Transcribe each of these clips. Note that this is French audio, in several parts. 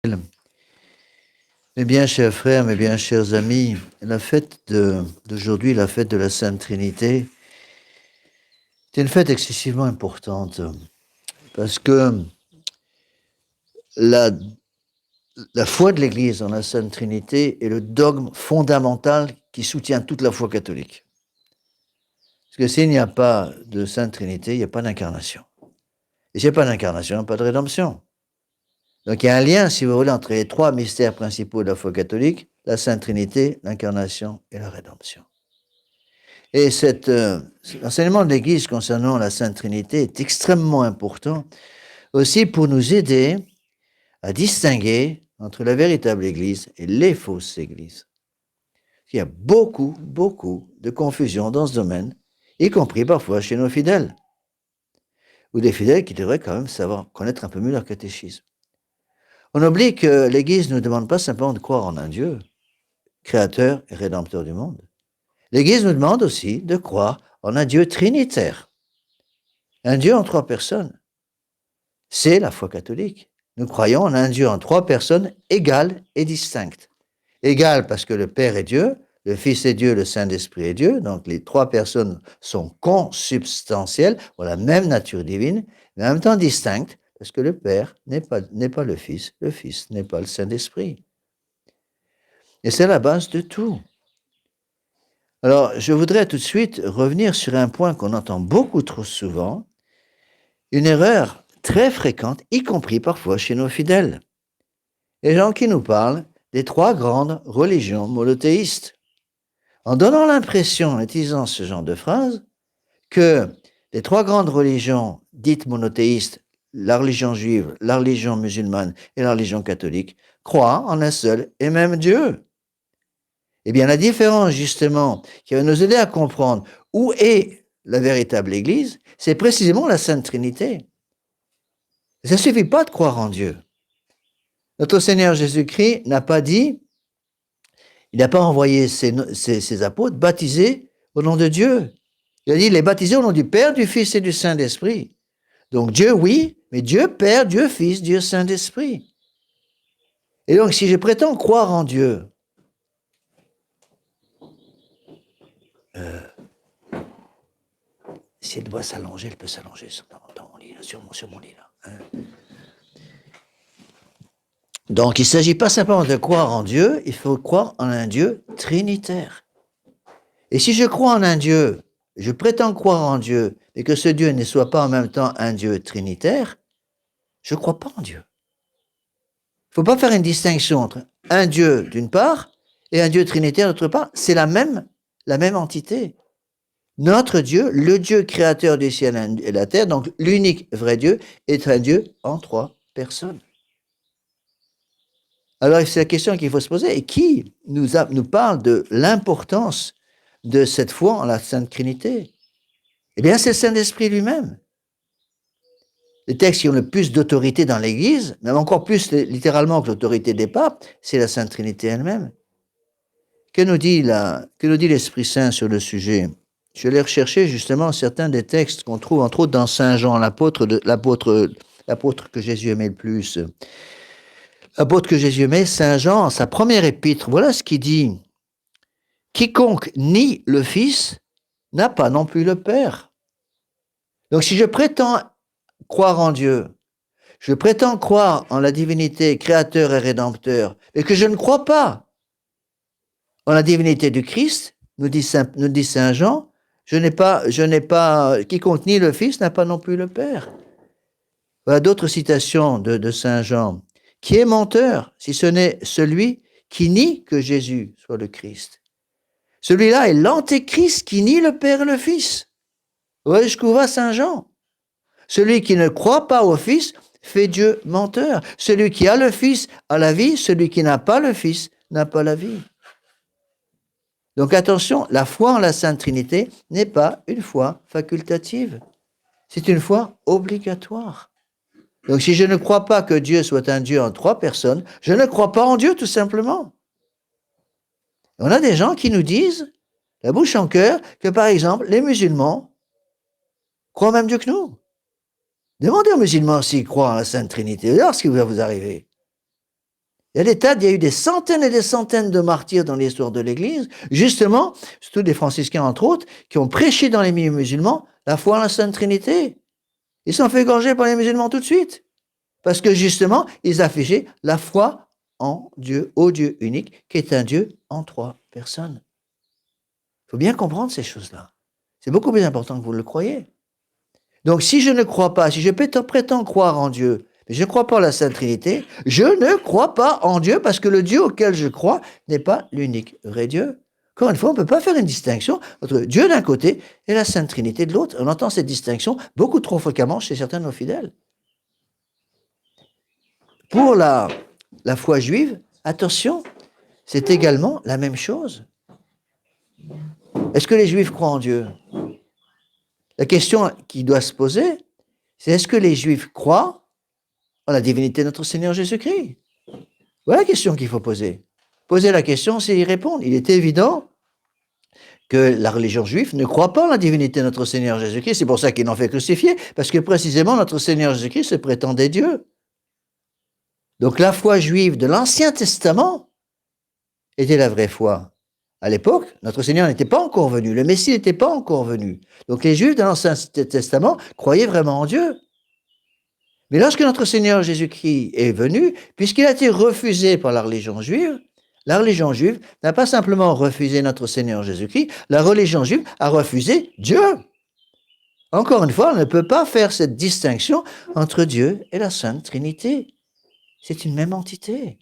Mes bien chers frères, mes bien chers amis, la fête d'aujourd'hui, la fête de la Sainte Trinité, c'est une fête excessivement importante parce que la, la foi de l'Église en la Sainte Trinité est le dogme fondamental qui soutient toute la foi catholique. Parce que s'il n'y a pas de Sainte Trinité, il n'y a pas d'incarnation. Et s'il n'y a pas d'incarnation, il n'y a pas de rédemption. Donc il y a un lien, si vous voulez, entre les trois mystères principaux de la foi catholique, la Sainte Trinité, l'incarnation et la rédemption. Et l'enseignement de l'Église concernant la Sainte Trinité est extrêmement important aussi pour nous aider à distinguer entre la véritable Église et les fausses Églises. Il y a beaucoup de confusion dans ce domaine, y compris parfois chez nos fidèles, ou des fidèles qui devraient quand même savoir connaître un peu mieux leur catéchisme. On oublie que l'Église ne nous demande pas simplement de croire en un Dieu, créateur et rédempteur du monde. L'Église nous demande aussi de croire en un Dieu trinitaire, un Dieu en trois personnes. C'est la foi catholique. Nous croyons en un Dieu en trois personnes égales et distinctes. Égales parce que le Père est Dieu, le Fils est Dieu, le Saint-Esprit est Dieu, donc les trois personnes sont consubstantielles, ont la même nature divine, mais en même temps distinctes, parce que le Père n'est pas le Fils n'est pas le Saint-Esprit. Et c'est la base de tout. Alors, je voudrais tout de suite revenir sur un point qu'on entend beaucoup trop souvent, une erreur très fréquente, y compris parfois chez nos fidèles. Les gens qui nous parlent des trois grandes religions monothéistes, en donnant l'impression, en utilisant ce genre de phrase, que les trois grandes religions dites monothéistes, la religion juive, la religion musulmane et la religion catholique, croient en un seul et même Dieu. Eh bien, la différence, justement, qui va nous aider à comprendre où est la véritable Église, c'est précisément la Sainte Trinité. Ça ne suffit pas de croire en Dieu. Notre Seigneur Jésus-Christ n'a pas dit, il n'a pas envoyé ses apôtres baptisés au nom de Dieu. Il a dit, les baptiser au nom du Père, du Fils et du Saint-Esprit. Donc Dieu, oui, mais Dieu Père, Dieu Fils, Dieu Saint-Esprit. Et donc, si je prétends croire en Dieu, si elle doit s'allonger, elle peut s'allonger dans mon lit, sur mon lit. Là, hein. Donc, il ne s'agit pas simplement de croire en Dieu, il faut croire en un Dieu trinitaire. Et si je crois en un Dieu, je prétends croire en Dieu, mais que ce Dieu ne soit pas en même temps un Dieu trinitaire, je ne crois pas en Dieu. Il ne faut pas faire une distinction entre un Dieu d'une part et un Dieu trinitaire d'autre part. C'est la même entité. Notre Dieu, le Dieu créateur du ciel et de la terre, donc l'unique vrai Dieu, est un Dieu en trois personnes. Alors c'est la question qu'il faut se poser. Et qui nous parle de l'importance de cette foi en la Sainte Trinité? Eh bien, c'est le Saint-Esprit lui-même. Les textes qui ont le plus d'autorité dans l'Église, même encore plus littéralement que l'autorité des papes, c'est la Sainte Trinité elle-même. Que nous dit l'Esprit Saint sur le sujet? Je vais aller rechercher justement certains des textes qu'on trouve entre autres dans Saint Jean, l'apôtre que Jésus aimait le plus. L'apôtre que Jésus aimait, Saint Jean, sa première épître, voilà ce qu'il dit. Quiconque nie le Fils n'a pas non plus le Père. Donc si je prétends croire en Dieu, je prétends croire en la divinité créateur et rédempteur, mais que je ne crois pas en la divinité du Christ, nous dit Saint Jean, quiconque nie le Fils n'a pas non plus le Père. Voilà d'autres citations de Saint Jean. Qui est menteur, si ce n'est celui qui nie que Jésus soit le Christ? Celui-là est l'antéchrist qui nie le Père et le Fils. Vous voyez jusqu'où va Saint Jean? Celui qui ne croit pas au Fils fait Dieu menteur. Celui qui a le Fils a la vie, celui qui n'a pas le Fils n'a pas la vie. Donc attention, la foi en la Sainte Trinité n'est pas une foi facultative, c'est une foi obligatoire. Donc si je ne crois pas que Dieu soit un Dieu en trois personnes, je ne crois pas en Dieu tout simplement. On a des gens qui nous disent, la bouche en cœur, que par exemple les musulmans croient au même Dieu que nous. Demandez aux musulmans s'ils croient en la Sainte Trinité, alors ce qui va vous arriver. Il y a des tas, il y a eu des centaines et des centaines de martyrs dans l'histoire de l'Église, justement, surtout des franciscains entre autres, qui ont prêché dans les milieux musulmans la foi en la Sainte Trinité. Ils sont fait égorger par les musulmans tout de suite, parce que justement, ils affichaient la foi en Dieu, au Dieu unique, qui est un Dieu en 3 personnes. Il faut bien comprendre ces choses-là. C'est beaucoup plus important que vous le croyez. Donc, si je ne crois pas, si je prétends croire en Dieu, mais je ne crois pas en la Sainte Trinité, je ne crois pas en Dieu parce que le Dieu auquel je crois n'est pas l'unique vrai Dieu. Encore une fois, on ne peut pas faire une distinction entre Dieu d'un côté et la Sainte Trinité de l'autre. On entend cette distinction beaucoup trop fréquemment chez certains de nos fidèles. Pour la foi juive, attention, c'est également la même chose. Est-ce que les Juifs croient en Dieu? La question qui doit se poser, c'est est-ce que les Juifs croient en la divinité de notre Seigneur Jésus-Christ? Voilà la question qu'il faut poser. Poser la question, c'est y répondre. Il est évident que la religion juive ne croit pas en la divinité de notre Seigneur Jésus-Christ. C'est pour ça qu'ils l'ont fait crucifier, parce que précisément notre Seigneur Jésus-Christ se prétendait Dieu. Donc la foi juive de l'Ancien Testament était la vraie foi. À l'époque, notre Seigneur n'était pas encore venu, le Messie n'était pas encore venu. Donc les Juifs de l'Ancien Testament croyaient vraiment en Dieu. Mais lorsque notre Seigneur Jésus-Christ est venu, puisqu'il a été refusé par la religion juive n'a pas simplement refusé notre Seigneur Jésus-Christ, la religion juive a refusé Dieu. Encore une fois, on ne peut pas faire cette distinction entre Dieu et la Sainte Trinité. C'est une même entité.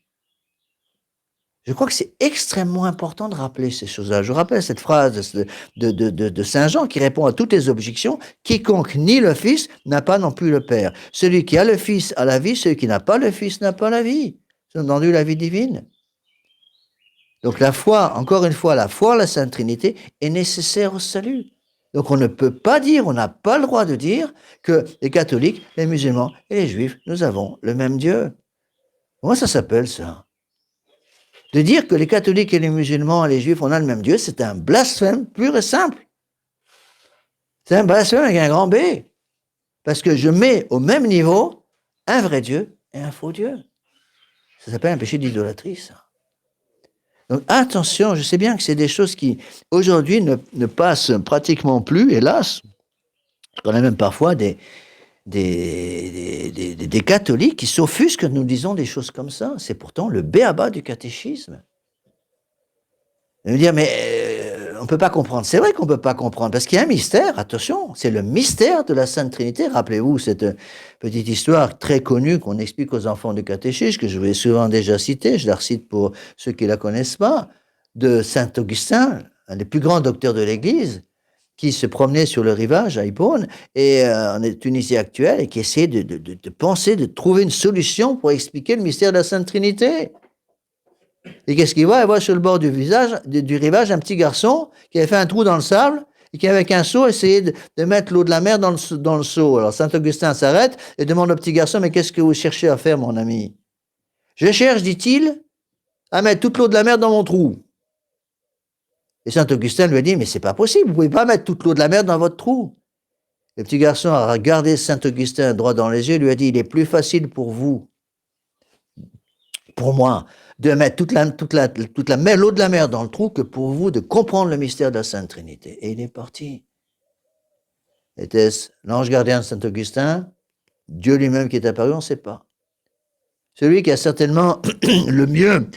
Je crois que c'est extrêmement important de rappeler ces choses-là. Je rappelle cette phrase de Saint Jean qui répond à toutes les objections. Quiconque nie le Fils n'a pas non plus le Père. Celui qui a le Fils a la vie, celui qui n'a pas le Fils n'a pas la vie. C'est entendu la vie divine. Donc la foi, encore une fois, la foi à la Sainte Trinité est nécessaire au salut. Donc on ne peut pas dire, on n'a pas le droit de dire que les catholiques, les musulmans et les juifs, nous avons le même Dieu. Comment ça s'appelle ça? De dire que les catholiques et les musulmans et les juifs, on a le même Dieu, c'est un blasphème pur et simple. C'est un blasphème avec un grand B. Parce que je mets au même niveau un vrai Dieu et un faux Dieu. Ça s'appelle un péché d'idolâtrie, ça. Donc attention, je sais bien que c'est des choses qui, aujourd'hui, ne passent pratiquement plus, hélas. On a même parfois des catholiques qui s'offusquent que nous disons des choses comme ça. C'est pourtant le b.a.-ba du catéchisme. Ils vont dire, mais on ne peut pas comprendre. C'est vrai qu'on ne peut pas comprendre, parce qu'il y a un mystère, attention, c'est le mystère de la Sainte Trinité. Rappelez-vous cette petite histoire très connue qu'on explique aux enfants du catéchisme, que je vous ai souvent déjà citée, je la recite pour ceux qui ne la connaissent pas, de Saint Augustin, un des plus grands docteurs de l'Église, qui se promenait sur le rivage à Hippone, et en Tunisie actuelle, et qui essayait de penser, de trouver une solution pour expliquer le mystère de la Sainte Trinité. Et qu'est-ce qu'il voit? Il voit sur le bord du rivage un petit garçon qui avait fait un trou dans le sable et qui, avec un seau, essayait de mettre l'eau de la mer dans le seau. Alors Saint-Augustin s'arrête et demande au petit garçon, mais qu'est-ce que vous cherchez à faire, mon ami? Je cherche, dit-il, à mettre toute l'eau de la mer dans mon trou. Et Saint-Augustin lui a dit, mais c'est pas possible, vous pouvez pas mettre toute l'eau de la mer dans votre trou. Le petit garçon a regardé Saint-Augustin droit dans les yeux et lui a dit, il est plus facile pour vous, pour moi, de mettre toute l'eau de la mer dans le trou que pour vous de comprendre le mystère de la Sainte Trinité. Et il est parti. Était-ce l'ange gardien de Saint-Augustin, Dieu lui-même qui est apparu? On ne sait pas. Celui qui a certainement le mieux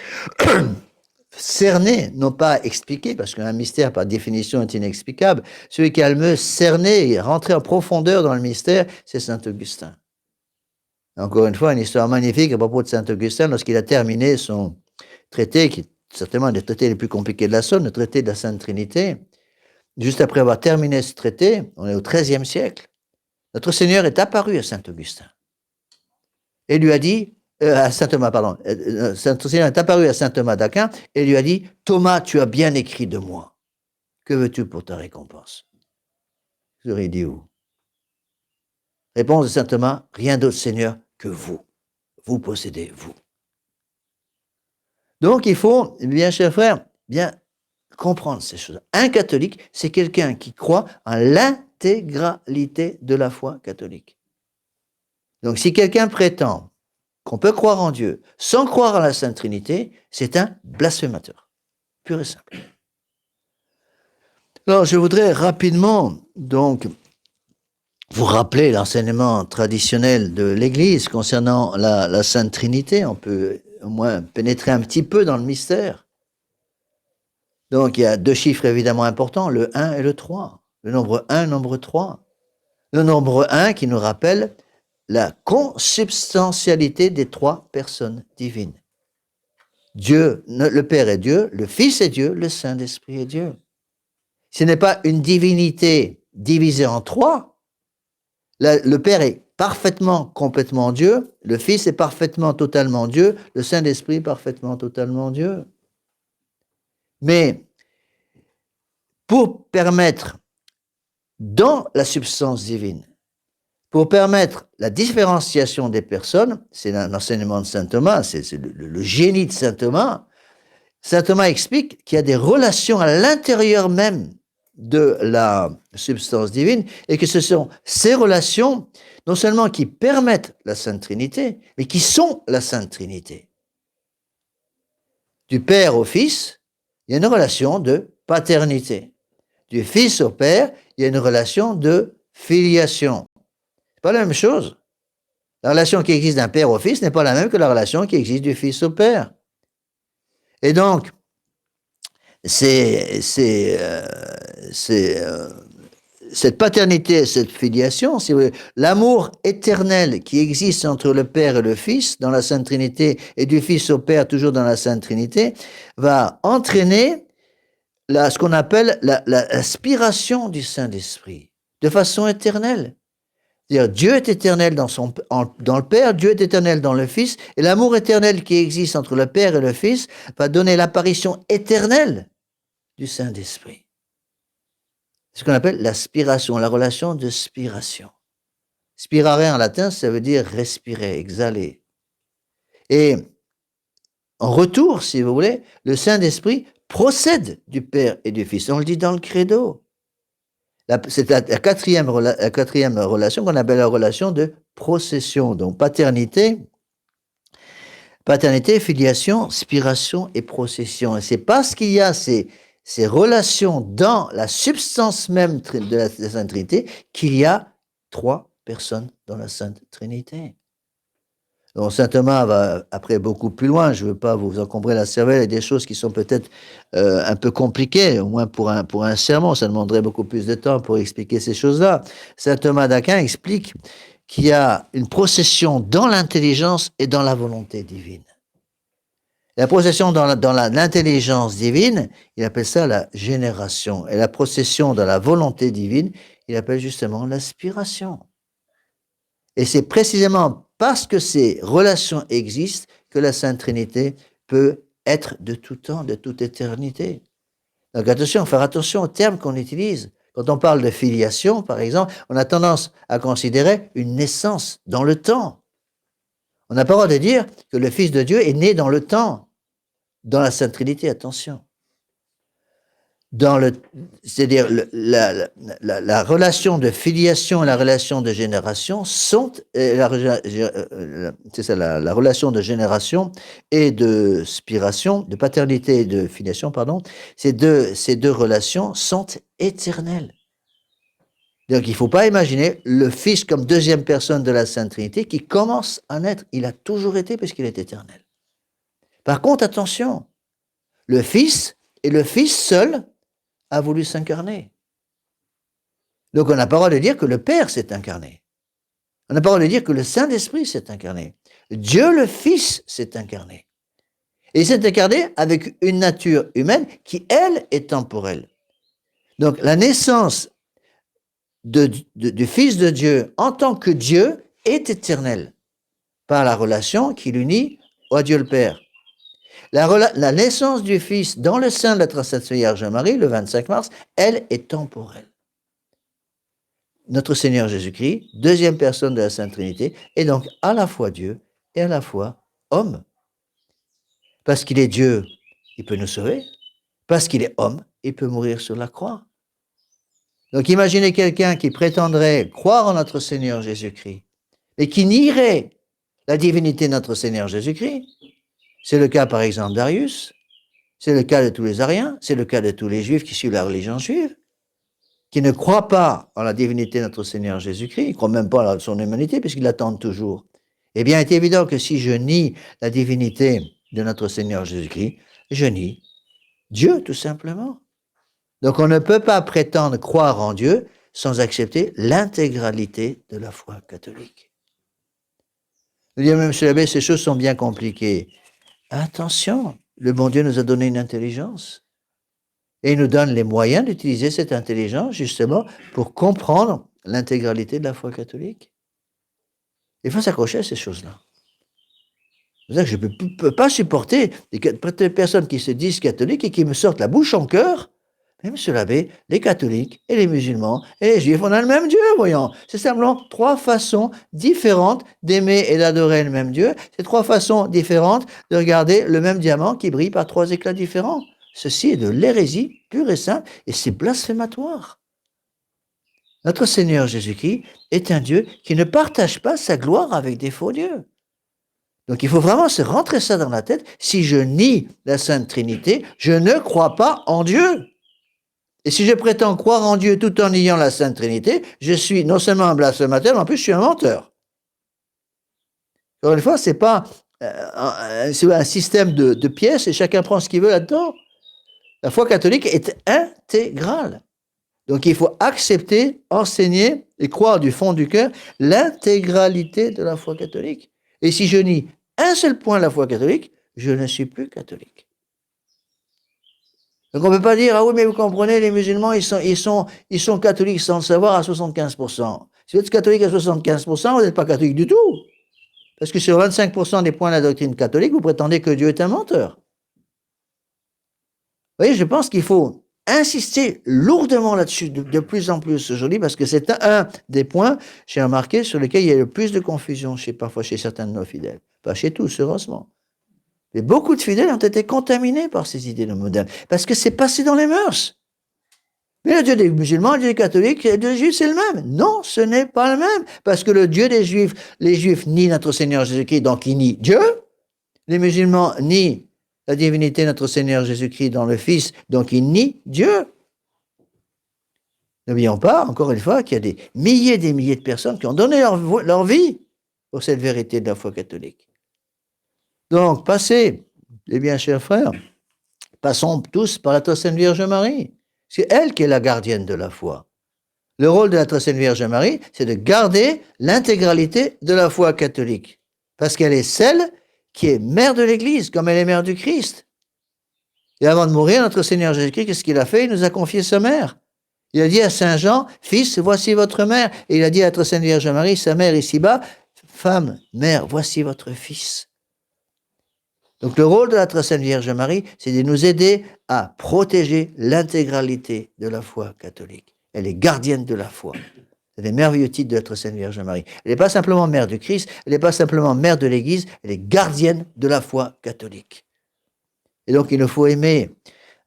cerné, non pas expliqué, parce qu'un mystère par définition est inexplicable, celui qui a le mieux cerné et rentré en profondeur dans le mystère, c'est Saint-Augustin. Encore une fois, une histoire magnifique à propos de Saint-Augustin, lorsqu'il a terminé son traité, qui est certainement un des traités les plus compliqués de la Saône, le traité de la Sainte Trinité. Juste après avoir terminé ce traité, on est au XIIIe siècle, notre Seigneur est apparu à Saint-Augustin et lui a dit, à Saint Thomas, pardon, notre Seigneur est apparu à Saint Thomas d'Aquin et lui a dit, Thomas, tu as bien écrit de moi. Que veux-tu pour ta récompense? Vous auriez dit où? Réponse de Saint Thomas, rien d'autre, Seigneur, que vous. Vous possédez, vous. Donc, il faut, bien chers frères, bien comprendre ces choses. Un catholique, c'est quelqu'un qui croit en l'intégralité de la foi catholique. Donc, si quelqu'un prétend qu'on peut croire en Dieu sans croire à la Sainte Trinité, c'est un blasphémateur, pur et simple. Alors, je voudrais rapidement, donc, vous rappeler l'enseignement traditionnel de l'Église concernant la Sainte Trinité. On peut au moins pénétrer un petit peu dans le mystère. Donc, il y a deux chiffres évidemment importants, le 1 et le 3. Le nombre 1 et le nombre 3. Le nombre 1 qui nous rappelle la consubstantialité des trois personnes divines. Dieu, le Père est Dieu, le Fils est Dieu, le Saint-Esprit est Dieu. Ce n'est pas une divinité divisée en trois. Le Père est parfaitement, complètement Dieu, le Fils est parfaitement, totalement Dieu, le Saint-Esprit est parfaitement, totalement Dieu. Mais pour permettre, dans la substance divine, pour permettre la différenciation des personnes, c'est l'enseignement de saint Thomas, c'est le génie de saint Thomas. Saint Thomas explique qu'il y a des relations à l'intérieur même de la substance divine et que ce sont ces relations non seulement qui permettent la Sainte Trinité, mais qui sont la Sainte Trinité. Du Père au Fils, il y a une relation de paternité. Du Fils au Père, il y a une relation de filiation. C'est pas la même chose. La relation qui existe d'un Père au Fils n'est pas la même que la relation qui existe du Fils au Père. Et donc, cette paternité, cette filiation, si vous voulez, l'amour éternel qui existe entre le Père et le Fils dans la Sainte Trinité et du Fils au Père toujours dans la Sainte Trinité, va entraîner ce qu'on appelle l'aspiration du Saint-Esprit de façon éternelle. C'est-à-dire, Dieu est éternel dans le Père, Dieu est éternel dans le Fils, et l'amour éternel qui existe entre le Père et le Fils va donner l'apparition éternelle du Saint-Esprit. C'est ce qu'on appelle l'aspiration, la relation de spiration. Spirare en latin, ça veut dire respirer, exhaler. Et en retour, si vous voulez, le Saint-Esprit procède du Père et du Fils. On le dit dans le credo. C'est la quatrième relation qu'on appelle la relation de procession. Donc paternité, filiation, spiration et procession. Et c'est parce qu'il y a ces relations dans la substance même de la Sainte Trinité qu'il y a trois personnes dans la Sainte Trinité. Donc saint Thomas va après beaucoup plus loin, je ne veux pas vous encombrer la cervelle et des choses qui sont peut-être un peu compliquées, au moins pour un sermon, ça demanderait beaucoup plus de temps pour expliquer ces choses-là. Saint Thomas d'Aquin explique qu'il y a une procession dans l'intelligence et dans la volonté divine. La procession dans l'intelligence divine, il appelle ça la génération, et la procession dans la volonté divine, il appelle justement l'aspiration. Et c'est précisément parce que ces relations existent que la Sainte Trinité peut être de tout temps, de toute éternité. Donc attention, faire attention aux termes qu'on utilise. Quand on parle de filiation, par exemple, on a tendance à considérer une naissance dans le temps. On n'a pas le droit de dire que le Fils de Dieu est né dans le temps. Dans la Sainte Trinité, attention. C'est-à-dire la relation de filiation et la relation de génération sont la relation de génération et de spiration, de paternité et de filiation, pardon. Ces deux relations sont éternelles. Donc il ne faut pas imaginer le Fils comme deuxième personne de la Sainte Trinité qui commence à naître. Il a toujours été puisqu'il est éternel. Par contre, attention, le Fils et le Fils seul a voulu s'incarner. Donc on n'a pas le droit de dire que le Père s'est incarné. On n'a pas le droit de dire que le Saint-Esprit s'est incarné. Dieu le Fils s'est incarné. Et il s'est incarné avec une nature humaine qui, elle, est temporelle. Donc la naissance du Fils de Dieu en tant que Dieu est éternelle par la relation qui l'unit à Dieu le Père. La naissance du Fils dans le sein de la très sainte Vierge Marie, le 25 mars, elle est temporelle. Notre Seigneur Jésus-Christ, deuxième personne de la Sainte Trinité, est donc à la fois Dieu et à la fois homme. Parce qu'il est Dieu, il peut nous sauver. Parce qu'il est homme, il peut mourir sur la croix. Donc imaginez quelqu'un qui prétendrait croire en notre Seigneur Jésus-Christ, mais qui nierait la divinité de notre Seigneur Jésus-Christ. C'est le cas, par exemple, d'Arius. C'est le cas de tous les Ariens. C'est le cas de tous les Juifs qui suivent la religion juive, qui ne croient pas en la divinité de notre Seigneur Jésus-Christ. Ils ne croient même pas en son humanité, puisqu'ils l'attendent toujours. Eh bien, il est évident que si je nie la divinité de notre Seigneur Jésus-Christ, je nie Dieu, tout simplement. Donc, on ne peut pas prétendre croire en Dieu sans accepter l'intégralité de la foi catholique. Je dis, monsieur l'abbé, ces choses sont bien compliquées. Attention, le bon Dieu nous a donné une intelligence. Et il nous donne les moyens d'utiliser cette intelligence, justement, pour comprendre l'intégralité de la foi catholique. Il faut s'accrocher à ces choses-là. C'est ça que je ne peux pas supporter des personnes qui se disent catholiques et qui me sortent la bouche en cœur. Mais monsieur l'abbé, les catholiques et les musulmans et les juifs, on a le même Dieu, voyons. C'est simplement trois façons différentes d'aimer et d'adorer le même Dieu. C'est trois façons différentes de regarder le même diamant qui brille par trois éclats différents. Ceci est de l'hérésie pure et simple, et c'est blasphématoire. Notre Seigneur Jésus-Christ est un Dieu qui ne partage pas sa gloire avec des faux dieux. Donc il faut vraiment se rentrer ça dans la tête. Si je nie la Sainte Trinité, je ne crois pas en Dieu. Et si je prétends croire en Dieu tout en niant la Sainte Trinité, je suis non seulement un blasphémateur, mais en plus je suis un menteur. Encore une fois, c'est pas un système de pièces et chacun prend ce qu'il veut là-dedans. La foi catholique est intégrale. Donc il faut accepter, enseigner et croire du fond du cœur l'intégralité de la foi catholique. Et si je nie un seul point de la foi catholique, je ne suis plus catholique. Donc on ne peut pas dire, ah oui, mais vous comprenez, les musulmans, ils sont catholiques sans le savoir à 75%. Si vous êtes catholique à 75%, vous n'êtes pas catholique du tout. Parce que sur 25% des points de la doctrine catholique, vous prétendez que Dieu est un menteur. Vous voyez, je pense qu'il faut insister lourdement là-dessus de plus en plus aujourd'hui, parce que c'est un des points, j'ai remarqué, sur lesquels il y a le plus de confusion parfois chez certains de nos fidèles. Pas chez tous, heureusement. Mais beaucoup de fidèles ont été contaminés par ces idées modernes, parce que c'est passé dans les mœurs. Mais le Dieu des musulmans, le Dieu des catholiques, le Dieu des juifs, c'est le même. Non, ce n'est pas le même, parce que le Dieu des juifs, les juifs nient notre Seigneur Jésus-Christ, donc ils nient Dieu. Les musulmans nient la divinité de notre Seigneur Jésus-Christ dans le Fils, donc ils nient Dieu. N'oublions pas, encore une fois, qu'il y a des milliers et des milliers de personnes qui ont donné leur vie pour cette vérité de la foi catholique. Donc, passez, eh bien, chers frères, passons tous par la très Sainte Vierge Marie. C'est elle qui est la gardienne de la foi. Le rôle de la très Sainte Vierge Marie, c'est de garder l'intégralité de la foi catholique. Parce qu'elle est celle qui est mère de l'Église, comme elle est mère du Christ. Et avant de mourir, notre Seigneur Jésus-Christ, qu'est-ce qu'il a fait? Il nous a confié sa mère. Il a dit à Saint Jean, « Fils, voici votre mère. » Et il a dit à notre Sainte Vierge Marie, sa mère ici-bas, « Femme, mère, voici votre fils. » Donc le rôle de la très Sainte Vierge Marie, c'est de nous aider à protéger l'intégralité de la foi catholique. Elle est gardienne de la foi. C'est les merveilleux titres de la très Sainte Vierge Marie. Elle n'est pas simplement mère du Christ, elle n'est pas simplement mère de l'Église, elle est gardienne de la foi catholique. Et donc il nous faut aimer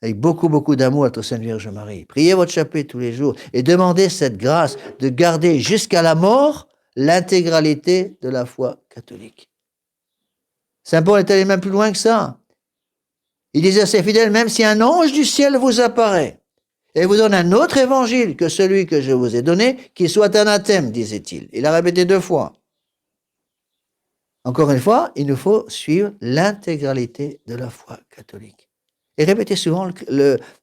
avec beaucoup, beaucoup d'amour la très Sainte Vierge Marie. Priez votre chapelet tous les jours et demandez cette grâce de garder jusqu'à la mort l'intégralité de la foi catholique. Saint Paul est allé même plus loin que ça. Il disait à ses fidèles, même si un ange du ciel vous apparaît et vous donne un autre évangile que celui que je vous ai donné, qu'il soit anathème, disait-il. Il a répété 2 fois. Encore une fois, il nous faut suivre l'intégralité de la foi catholique. Et répétez souvent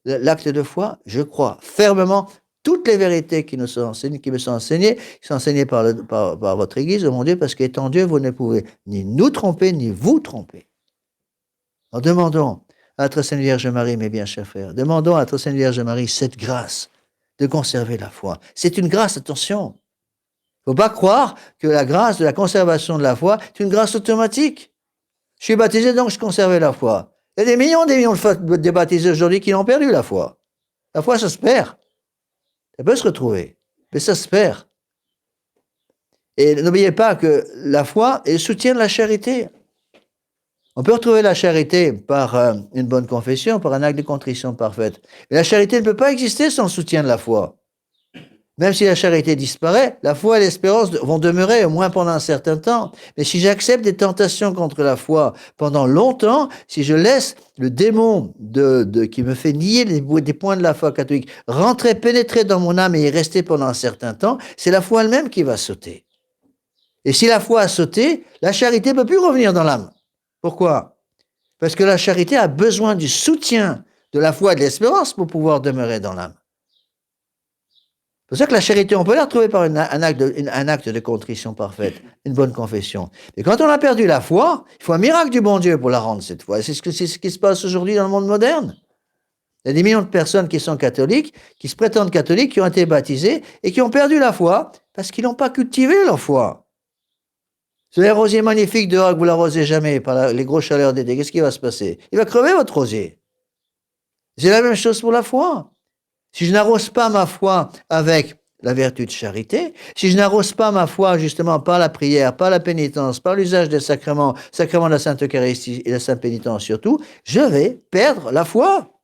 l'acte de foi, je crois fermement toutes les vérités qui me sont enseignées par votre Église, oh mon Dieu, parce qu'étant Dieu, vous ne pouvez ni nous tromper, ni vous tromper. Alors demandons à notre Sainte Vierge Marie, mes bien chers frères, demandons à notre Sainte Vierge Marie cette grâce de conserver la foi. C'est une grâce, attention. Il ne faut pas croire que la grâce de la conservation de la foi est une grâce automatique. Je suis baptisé, donc je conserve la foi. Il y a des millions de baptisés aujourd'hui qui ont perdu la foi. La foi, ça se perd. Ça peut se retrouver, mais ça se perd. Et n'oubliez pas que la foi est le soutien de la charité. On peut retrouver la charité par une bonne confession, par un acte de contrition parfaite. Mais la charité ne peut pas exister sans le soutien de la foi. Même si la charité disparaît, la foi et l'espérance vont demeurer au moins pendant un certain temps. Mais si j'accepte des tentations contre la foi pendant longtemps, si je laisse le démon qui me fait nier des points de la foi catholique rentrer, pénétrer dans mon âme et y rester pendant un certain temps, c'est la foi elle-même qui va sauter. Et si la foi a sauté, la charité ne peut plus revenir dans l'âme. Pourquoi? Parce que la charité a besoin du soutien de la foi et de l'espérance pour pouvoir demeurer dans l'âme. C'est pour ça que la charité, on peut la retrouver par un acte de contrition parfaite, une bonne confession. Et quand on a perdu la foi, il faut un miracle du bon Dieu pour la rendre cette foi. C'est ce qui se passe aujourd'hui dans le monde moderne. Il y a des millions de personnes qui sont catholiques, qui se prétendent catholiques, qui ont été baptisées et qui ont perdu la foi parce qu'ils n'ont pas cultivé leur foi. Si vous avez un rosier magnifique dehors que vous ne l'arrosez jamais par les grosses chaleurs d'été, qu'est-ce qui va se passer? Il va crever votre rosier. C'est la même chose pour la foi. Si je n'arrose pas ma foi avec la vertu de charité, si je n'arrose pas ma foi justement par la prière, par la pénitence, par l'usage des sacrements, sacrement de la Sainte Eucharistie et la Sainte Pénitence surtout, je vais perdre la foi.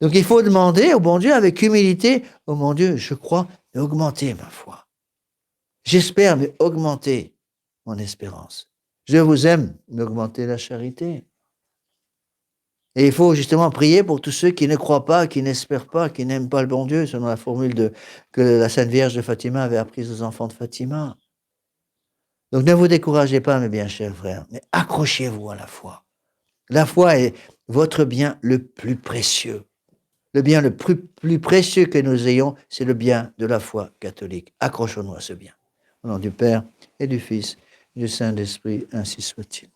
Donc il faut demander au bon Dieu avec humilité, oh mon Dieu, je crois, mais augmentez ma foi. J'espère, mais augmentez mon espérance. Je vous aime, mais augmentez la charité. Et il faut justement prier pour tous ceux qui ne croient pas, qui n'espèrent pas, qui n'aiment pas le bon Dieu, selon la formule que la Sainte Vierge de Fatima avait apprise aux enfants de Fatima. Donc ne vous découragez pas, mes bien chers frères, mais accrochez-vous à la foi. La foi est votre bien le plus précieux. Le bien le plus précieux que nous ayons, c'est le bien de la foi catholique. Accrochons-nous à ce bien. Au nom du Père et du Fils et du Saint-Esprit, ainsi soit-il.